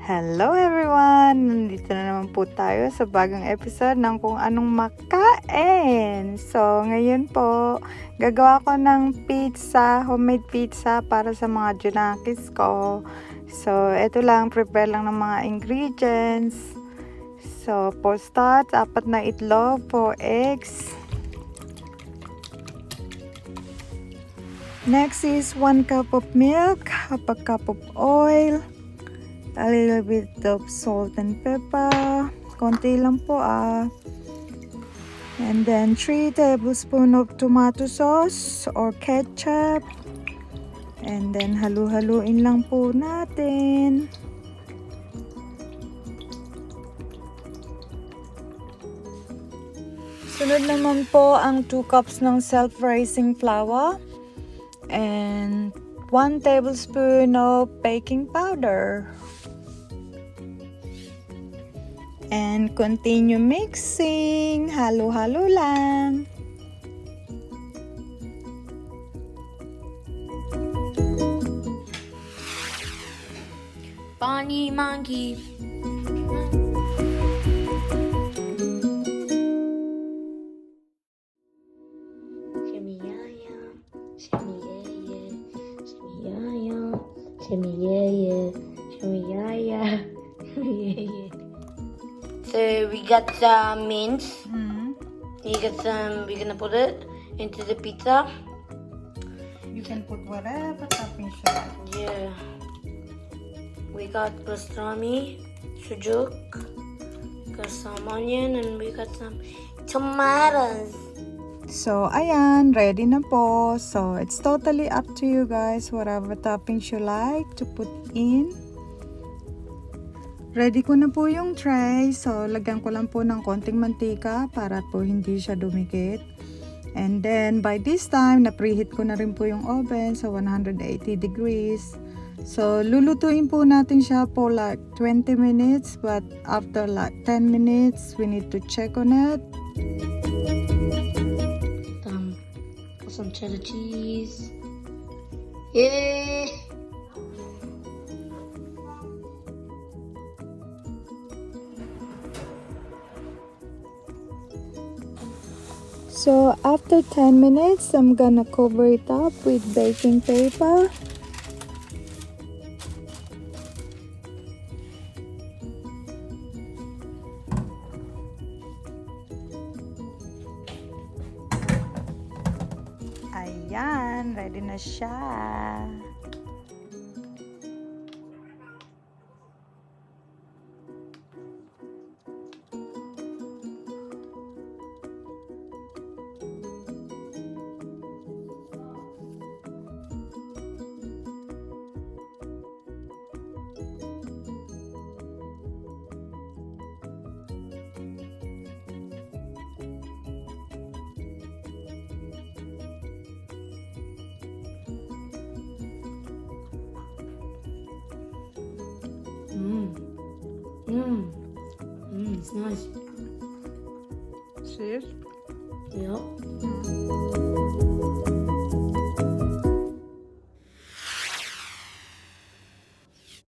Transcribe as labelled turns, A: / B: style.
A: Hello everyone! Nandito na naman po tayo sa bagong episode ng kung anong makain. So, ngayon po, gagawa ko ng pizza, homemade pizza para sa mga junakis ko. So, ito lang, prepare lang ng mga ingredients. So, for start, 4 na itlog, 4 eggs. Next is 1 cup of milk, half a cup of oil, a little bit of salt and pepper, konti lang po and then 3 tablespoons of tomato sauce or ketchup, and then halu-haluin lang po natin. Sunod naman po ang 2 cups ng self-raising flour and 1 tablespoon of baking powder. And continue mixing. Halo-halo lang.
B: Bunny monkey. Shimmy ya ya, shimmy yeah yeah, shimmy ya ya, shimmy yeah yeah, shimmy ya ya, shimmy yeah yeah. So we got some mince. You got some. We're gonna put it into the pizza.
A: You can put whatever toppings you like.
B: Yeah. We got pastrami, sujuk, got some onion, and we got some tomatoes.
A: So, ayan, ready na po. So, it's totally up to you guys, whatever toppings you like to put in. Ready ko na po yung tray. So, lagyan ko lang po ng konting mantika para po hindi siya dumikit. And then, by this time, na-preheat ko na rin po yung oven sa 180 degrees. So, lulutuin po natin siya for like 20 minutes. But after like 10 minutes, we need to check on it.
B: Put some cheddar cheese. Yay!
A: So, after 10 minutes, I'm gonna cover it up with baking paper. Ayan, ready na siya.
B: It's nice.
A: See?
B: Yep.